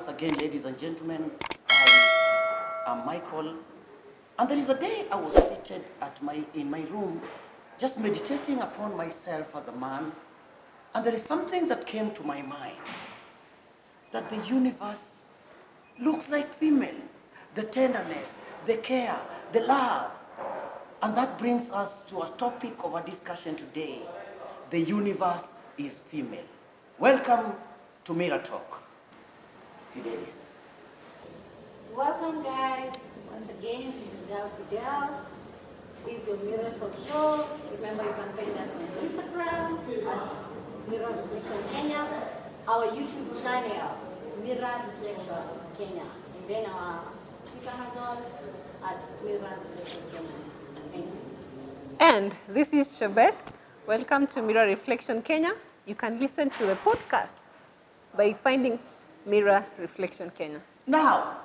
once again, ladies and gentlemen. I am Michael, and there is a day I was seated in my room, just meditating upon myself as a man, and there is something that came to my mind, that the universe looks like female, the tenderness, the care, the love. And that brings us to a topic of our discussion today. The universe is female. Welcome to Mirror Talk. Fidelis. Welcome guys, once again, this is Gal Fidel. This is your Mirror Talk show. Remember you can find us on Instagram at Mirror Reflection Kenya, our YouTube channel, Mirror Reflection Kenya, and then our Twitter handles at Mirror Reflection Kenya. Thank you. And this is Shabet. Welcome to Mirror Reflection Kenya. You can listen to the podcast by finding Mirror Reflection Kenya. Now,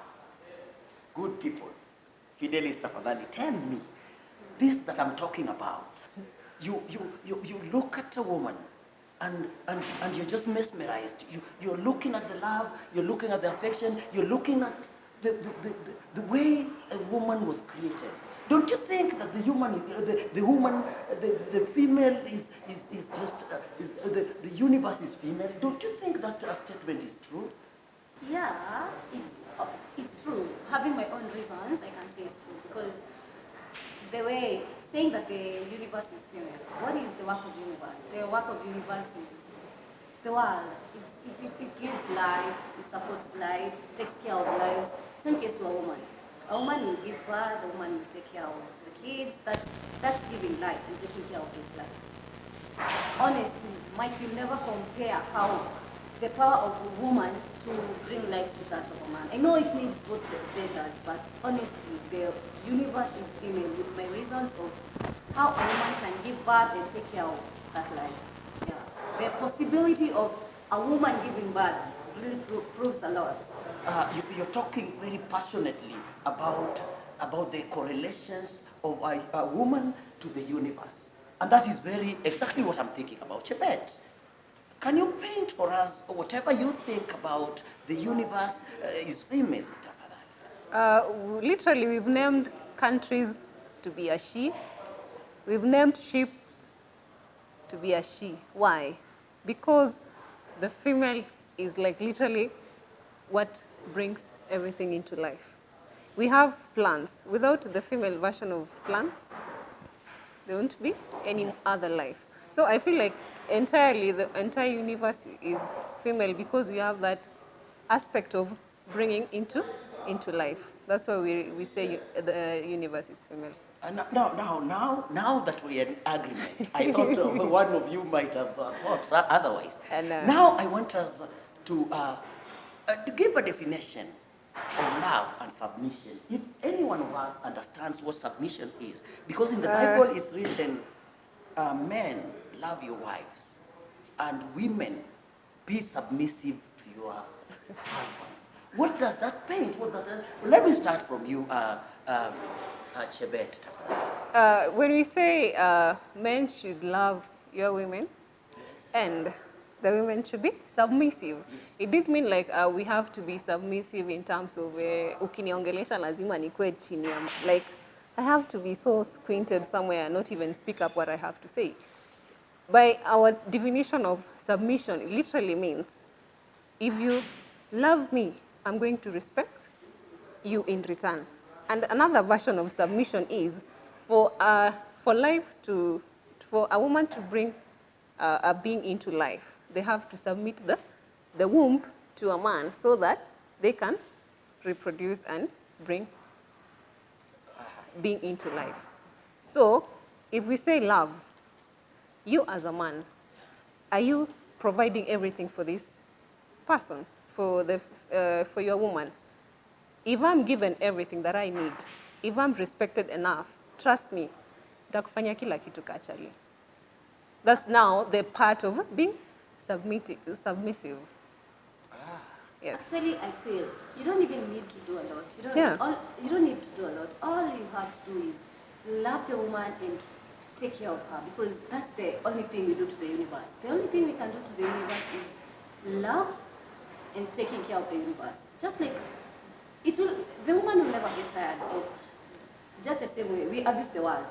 good people, Fidelis tafadhali, tell me, this that I'm talking about, you look at a woman and you're just mesmerized. You're looking at the love, you're looking at the affection, you're looking at the way a woman was created. Don't you think that the female is just, the universe is female? Don't you think that statement is true? Yeah, it's true. Having my own reasons, I can say it's true, because the way saying that the universe is female, what is the work of the universe? The work of the universe is the world. It gives life, it supports life, it takes care of lives. Same case to a woman. A woman will give birth, a woman will take care of the kids. That's giving life and taking care of his life. Honestly, Mike, you never compare how the power of a woman to bring life to that of a man. I know it needs both genders, but honestly, the universe is female with my reasons of how a woman can give birth and take care of that life. Yeah. The possibility of a woman giving birth really proves a lot. You're talking very passionately about the correlations of a woman to the universe. And that is exactly what I'm thinking about. Chebet, can you paint for us whatever you think about the universe is female? Literally, we've named countries to be a she. We've named ships to be a she. Why? Because the female is like literally what brings everything into life. We have plants. Without the female version of plants, there won't be any other life. So I feel like the entire universe is female because we have that aspect of bringing into life. That's why we say the universe is female. Now that we're in agreement, I thought one of you might have thought otherwise. And, now I want us to give a definition of love and submission. If any one of us understands what submission is, because in the Bible it's written, men, love your wives, and women, be submissive to your husbands. What does that paint? Let me start from you, Chebet. When we say men should love your women, and the women should be submissive. Yes. It didn't mean like we have to be submissive in terms of ukiniongelesha lazima nikue chini. Like I have to be so squinted somewhere and not even speak up what I have to say. By our definition of submission, it literally means if you love me, I'm going to respect you in return. And another version of submission is for a woman to bring a being into life, they have to submit the womb to a man so that they can reproduce and bring being into life. So if we say love, you as a man, are you providing everything for this person, for your woman? If I'm given everything that I need, if I'm respected enough, trust me, nitakufanya kila kitu kachali. That's now the part of being submissive. Yes. Actually, I feel you don't even need to do a lot. You don't need to do a lot. All you have to do is love the woman and take care of her, because that's the only thing we do to the universe. The only thing we can do to the universe is love and taking care of the universe. Just like the woman will never get tired of, just the same way we abuse the world.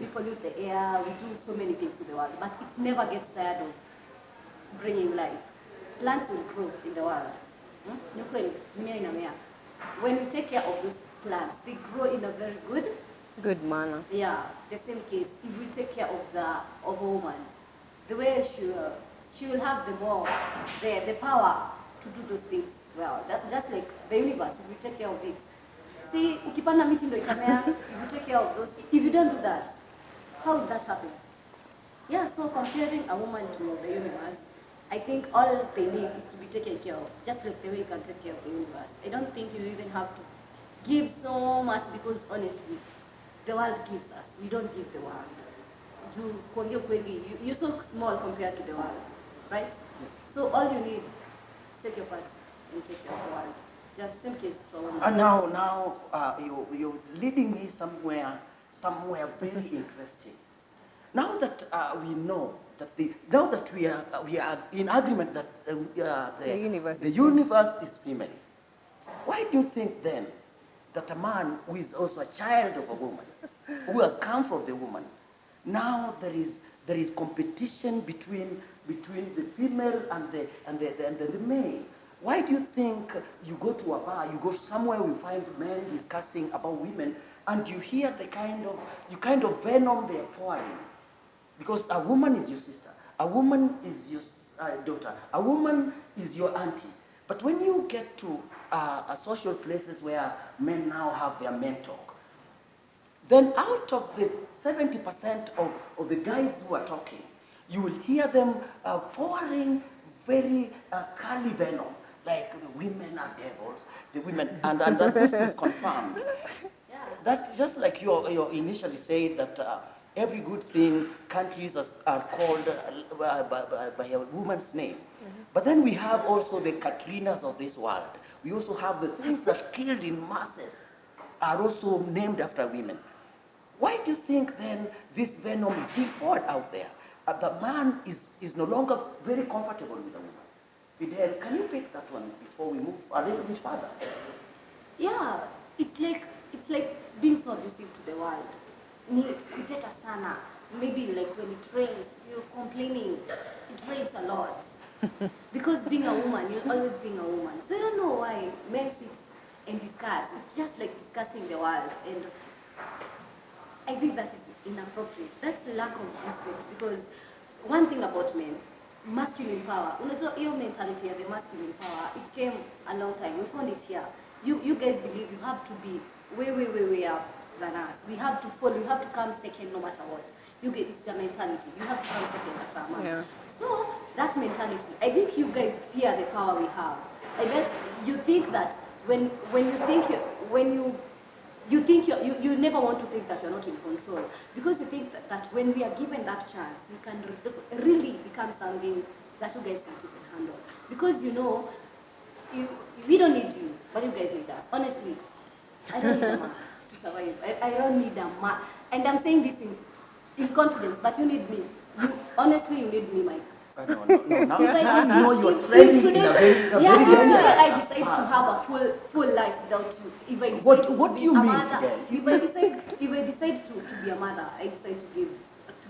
We pollute the air, we do so many things to the world, but it never gets tired of bringing life. Plants will grow in the world. When we take care of those plants, they grow in a very good manner. Yeah, the same case. If we take care of a woman, the way she will have the power to do those things well. Just like the universe, if we take care of it. See, ukipanda miti ndo itamea, if you take care of those, if you don't do that, how would that happen? Yeah, so comparing a woman to the universe, I think all they need is to be taken care of, just like the way you can take care of the universe. I don't think you even have to give so much, because honestly, the world gives us. We don't give the world. You're so small compared to the world, right? Yes. So all you need is take your part and take care of the world. Just same case for women. Now, you're leading me somewhere very interesting. Now that we know that now that we are in agreement that the universe is female, why do you think then that a man who is also a child of a woman, who has come from the woman, now there is competition between the female and the male? Why do you think you go to a bar, you go somewhere, we find men discussing about women, and you hear the kind of venom they are pouring? Because a woman is your sister, a woman is your daughter, a woman is your auntie. But when you get to social places where men now have their men talk, then out of the 70% of the guys who are talking, you will hear them pouring very curly venom, like the women are devils, the women, and that this is confirmed. Yeah. That just like you initially said that every good thing, countries are called by a woman's name. Mm-hmm. But then we have also the Katrinas of this world. We also have the things that killed in masses are also named after women. Why do you think then this venom is being poured out there? The man is no longer very comfortable with the woman. Fidel, can you pick that one before we move a little bit further? Yeah, it's like being so abusive to the world. Kuteta sana. Maybe like when it rains, you're complaining. It rains a lot. Because being a woman, you're always being a woman. So I don't know why men sit and discuss. It's just like discussing the world. And I think that is inappropriate. That's lack of respect. Because one thing about men, masculine power, your mentality of the masculine power, it came a long time. We found it here. You guys believe you have to be way up than us. We have to follow, you have to come second no matter what. It's the mentality. You have to come second after a man. Yeah. So that mentality, I think you guys fear the power we have. I bet you think that when you never want to think that you're not in control, because you think that when we are given that chance, you can really become something that you guys can't even handle. Because we don't need you, but you guys need us. Honestly, I don't need a man to survive. I don't need a man. And I'm saying this in confidence, but you need me. Honestly, you need me, Mike. No. Now you're training in a very today I decide to have a full life without you. If I decide what do you mean? Mother, if I decide to be a mother, I decide to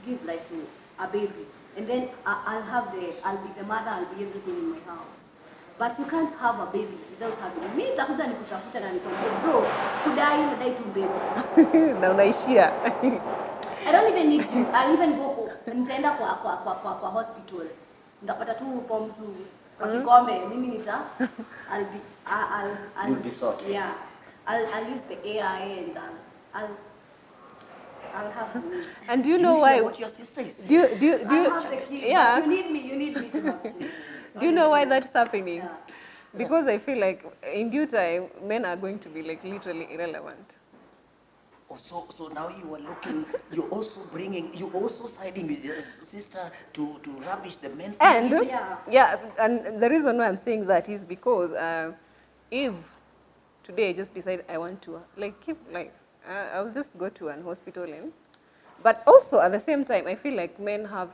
give life to a baby, and then I'll be the mother, I'll be everything in my house. But you can't have a baby without having me. Nitakuja nikutafuta na nikwambie, bro, kudai nadai tu baby. Na unaishia. I don't even need you. I'll even go. Nitaenda kwa hospital. Ndapata tu pomzu kwa kikombe. Mimi You'll be sorted. Yeah. I'll use the AI and I'll have the And do you know why? What your sister is saying? Do you have the kid, yeah. But you need me to have children. Do you know why that's happening? Yeah. Because I feel like in due time, men are going to be like literally irrelevant. Oh, so now you're also siding with your sister to rubbish the men. And and the reason why I'm saying that is because if today I just decide I want to keep life, I'll just go to an hospital but also at the same time, I feel like men have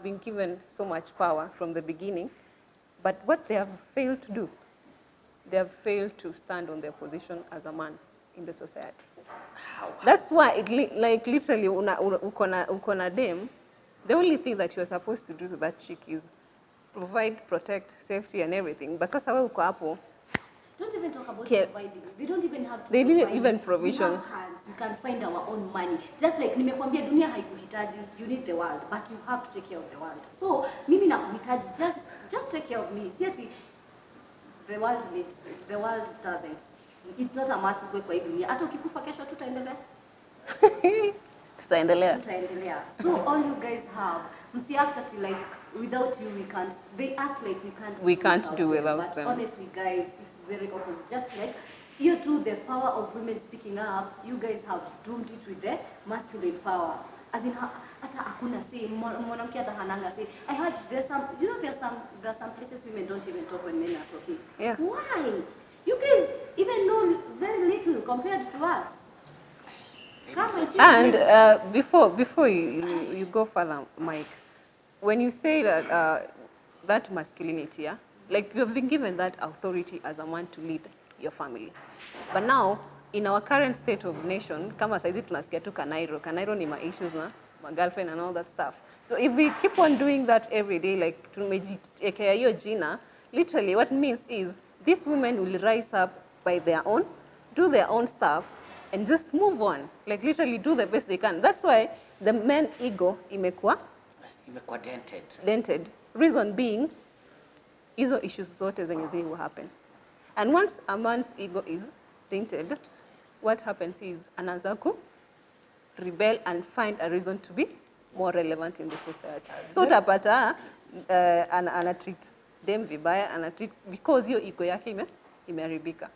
been given so much power from the beginning But what they have failed to do, they have failed to stand on their position as a man in the society. How? That's why, like literally, uko na dem, the only thing that you're supposed to do to that chick is provide, protect, safety and everything. But sasa wewe uko hapo, Don't even talk about Okay. providing. They don't even have to They provide. didn't even provision. We have hands. We can find our own money. Just like nimekwambia dunia haikuhitaji, you need the world, but you have to take care of the world. So mimi nakuhitaji, just take care of me. Si ati the world needs, the world doesn't. It's not a must kuwe kwa hii dunia. Hata ukikufa kesho tutaendelea. Tutaendelea. So all you guys have, msiact ati like without you we can't. They act like we can't do without but them. Honestly, guys, it's very opposite. Just like you too, the power of women speaking up, you guys have doomed it with the masculine power. As in, hata hakuna say, mwanamke hata hananga say. I heard there's some, you know, there are some places women don't even talk when men are talking. Yeah. Why? You guys even know very little compared to us. And before you go further, Mike, when you say that that masculinity, yeah, like you have been given that authority as a man to lead your family, but now in our current state of nation, kama saizi tunasikia tu Kanairo ni ma issues na ma girlfriend and all that stuff. So if we keep on doing that every day, like tumejiekea hiyo jina, literally what it means is these women will rise up by their own, do their own stuff, and just move on. Like literally do the best they can. That's why the men ego imekuwa dented. Reason being, hizo issues zote zenye zi will happen. And once a man's ego is tainted, what happens is anaanza ku rebel and find a reason to be more relevant in the society. So utapata ana treat them vibaya, ana treat because hiyo ego yake imeharibika.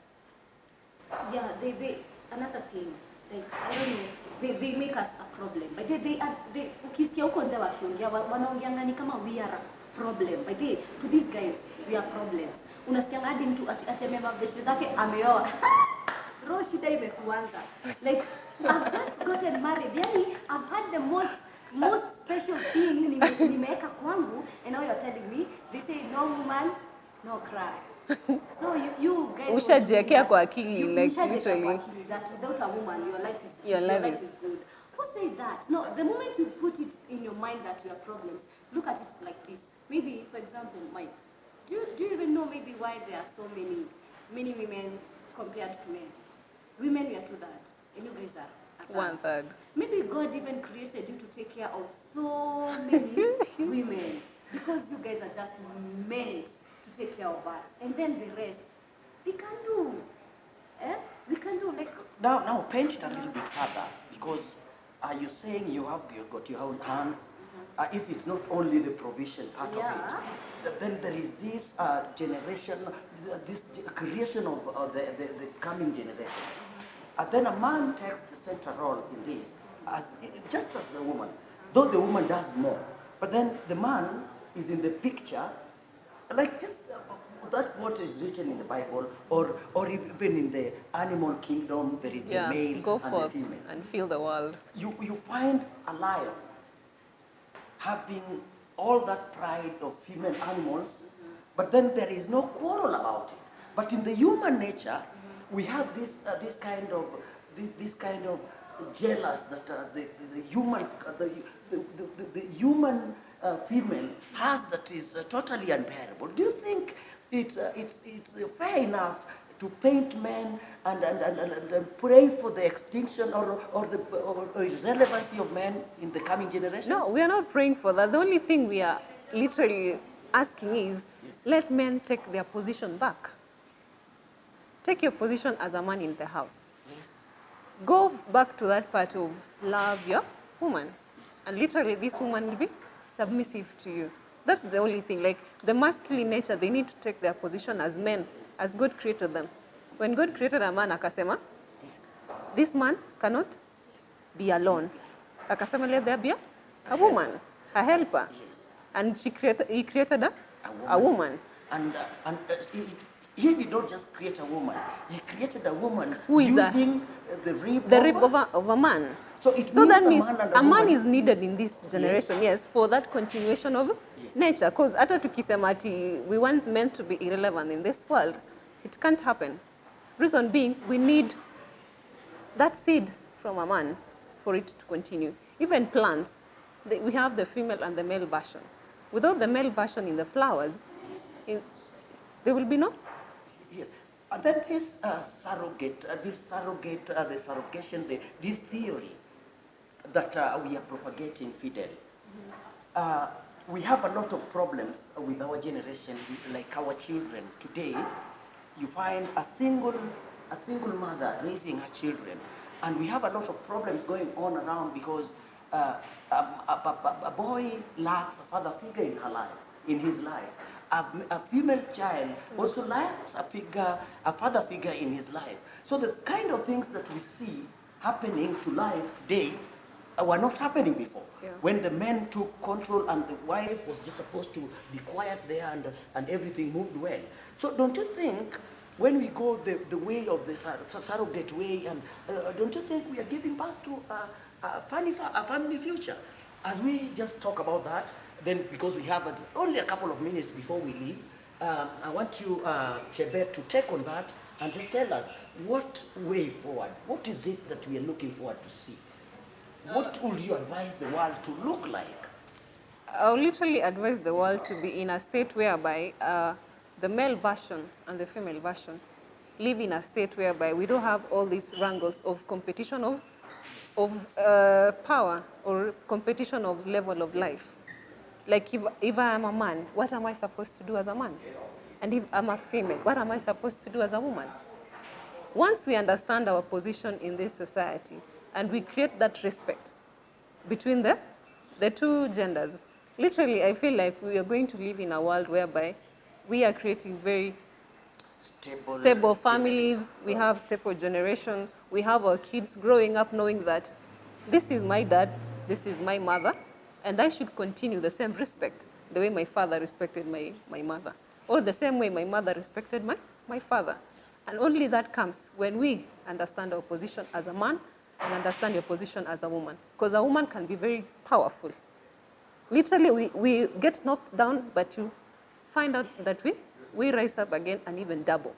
Yeah, they another thing, like I don't know, they make us a problem. But they ukisikia huko nje wakiongea wanaongeanga ni kama we are a problem. But to these guys we are problems. Unasikia hadi mtu atemeva beshi zake ameoa. Roho shida imekuanza. Like I've just gotten married. Yani I've had the most special thing nimeweka kwangu, and now you're telling me they say no woman no cry. So you guys ushajiwekea kwa akili, like literally that without a woman your life is good. Who said that? No, the moment you put it in your mind that you have problems, look at it like this. Maybe, for example, Mike, do you even know maybe why there are so many women compared to men? Women we are 2/3, and you guys are 1/3. Maybe God even created you to take care of so many women because you guys are just meant to take care of us, and then the rest we can do. We can do like now paint it a little bit further, because you're saying you got your own hands. If it's not only the provision part of it, then there is this generation, this creation of the coming generation. And then a man takes the central role in this, just as the woman, though the woman does more. But then the man is in the picture, like just that what is written in the Bible, or even in the animal kingdom, there is the male go and forth the female. and feel the world. You find a lion having all that pride of female animals, but then there is no quarrel about it. But in the human nature, we have this kind of jealous that the human female has, that is totally unbearable. Do you think it's fair enough to paint men and pray for the extinction or irrelevancy of men in the coming generations? No, we are not praying for that. The only thing we are literally asking is, let men take their position back. Take your position as a man in the house. Yes. Go back to that part of love your woman. And literally this woman will be submissive to you. That's the only thing. Like the masculine nature, they need to take their position as men, as God created them. When God created a man, akasema, this man cannot be alone. Akasema, let there be a woman, a helper. And he created a woman. And he did not just create a woman. He created a woman who is using the rib of a man. So it So means that a means man and a man woman. is needed in this generation, yes, for that continuation of Yes. nature. Because hata tukisema ati we want men to be irrelevant in this world, it can't happen. Reason being, we need that seed from a man for it to continue. Even plants, we have the female and the male version. Without the male version in the flowers, there will be no. Yes. And then this surrogate, the surrogation, this theory that we are propagating, Fidel, we have a lot of problems with our generation, like our children. Today, you find a single mother raising her children, and we have a lot of problems going on around because a boy lacks a father figure in her life, in his life. A female child also lacks a father figure in his life. So the kind of things that we see happening to life today were not happening before. Yeah. When the men took control and the wife was just supposed to be quiet there and everything moved well. So don't you think when we go the way of the surrogate way, and don't you think we are giving back to a family future? As we just talk about that, then because we have only a couple of minutes before we leave, I want you, Chebet, to take on that and just tell us what way forward, what is it that we are looking forward to see? What would you advise the world to look like? I'll literally advise the world to be in a state whereby the male version and the female version live in a state whereby we don't have all these wrangles of competition of power or competition of level of life. Like if I am a man, what am I supposed to do as a man? And if I'm a female, what am I supposed to do as a woman? Once we understand our position in this society and we create that respect between the two genders, literally I feel like we are going to live in a world whereby we are creating very stable families, we have stable generation, we have our kids growing up knowing that this is my dad, this is my mother, and I should continue the same respect, the way my father respected my mother, or the same way my mother respected my father. And only that comes when we understand our position as a man and understand your position as a woman. Because a woman can be very powerful. Literally, we get knocked down, but you find out that we rise up again and even double.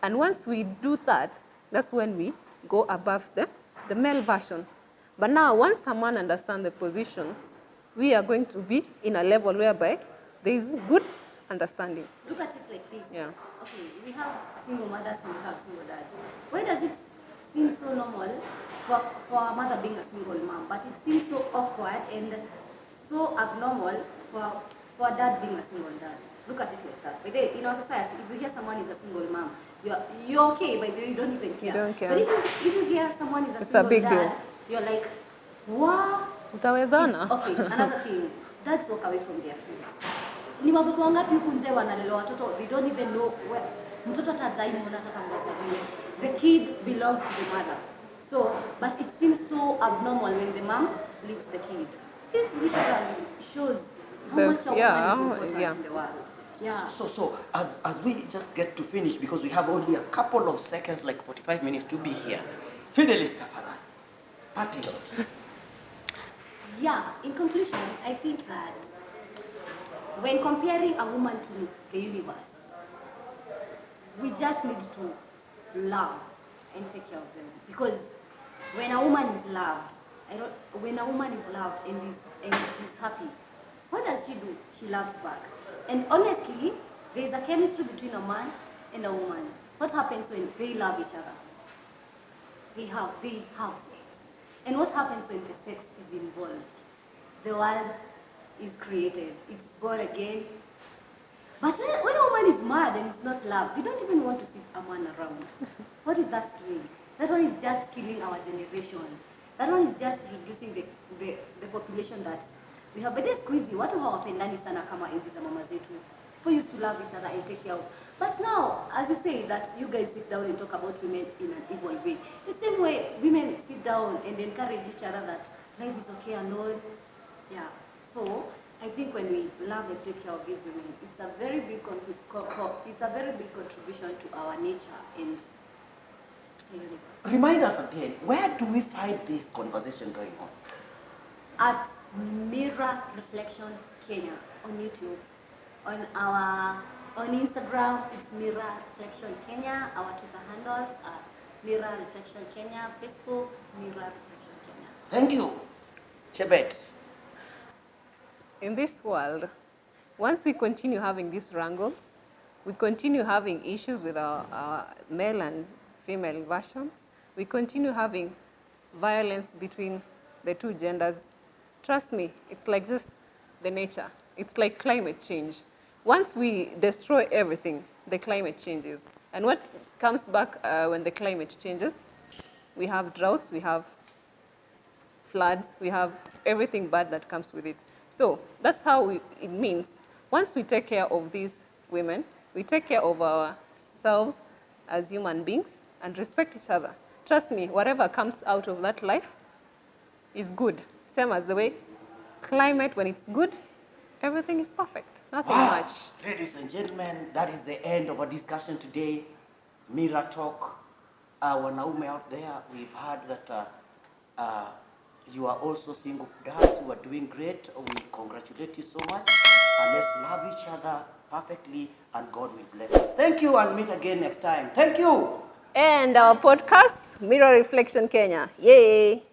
And once we do that, that's when we go above the male version. But now, once a man understands the position, we are going to be in a level whereby there is good understanding. Look at it like this. Yeah. Okay, we have single mothers and we have single dads. Why does it seem so normal for a mother being a single mom, but it seems so awkward and so abnormal for a dad being a single dad? Look at it like that. But in our society, if you hear someone is a single mom, you're okay, but you don't even care. You don't care. But if you hear someone is a It's a single big dad, deal. you're like, wow. Utawezana. Okay, another thing, dads walk away from their kids. Ni watoto wangapi huku nje wanalelewa watoto, they don't even know where mtoto atazai mbona atatangaza vile. The kid belongs to the mother. So, but it seems so abnormal when the mom leaves the kid. This literally shows how much a woman is important in the world. Yeah. So as we just get to finish, because we have only a couple of seconds, like 45 minutes to be here. Fidelis Tafada, Patilot. Yeah, in conclusion, I think that when comparing a woman to the universe, we just need to love and take care of them. Because when a woman is loved, and she's happy, what does she do? She loves back. And honestly, there is a chemistry between a man and a woman. What happens when they love each other? They have sex. And what happens when the sex is involved? The world is created. It's born again. But when a woman is mad and is not loved, we don't even want to see a man around. What is that doing? That one is just killing our generation. That one is just reducing the population that we have. But they're squeezy. Watu hawapendani sana kama enzi za mama zetu. People used to love each other and take care of. But now, as you say, that you guys sit down and talk about women in an evil way. The same way women sit down and encourage each other that life is okay alone. Yeah. So I think when we love and take care of these women, it's a very big contribution to our nature and the universe. Remind us again, where do we find this conversation going on? At Mirror Reflection Kenya on YouTube. On Instagram, it's Mirror Reflection Kenya. Our Twitter handles are Mirror Reflection Kenya. Facebook, Mirror Reflection Kenya. Thank you. Chebet. In this world, once we continue having these wrangles, we continue having issues with our male and female versions, we continue having violence between the two genders. Trust me, it's like just the nature. It's like climate change. Once we destroy everything, the climate changes. And what comes back when the climate changes? We have droughts, we have floods, we have everything bad that comes with it. So that's how it means. Once we take care of these women, we take care of ourselves as human beings and respect each other. Trust me, whatever comes out of that life is good. Same as the way climate, when it's good, everything is perfect. Nothing much. Ladies and gentlemen, that is the end of our discussion today. Mirror Talk. Wanaume out there, we've heard that you are also single guys who are doing great. We congratulate you so much. And let's love each other perfectly, and God will bless us. Thank you, and meet again next time. Thank you. And our podcast, Mirror Reflection Kenya. Yay!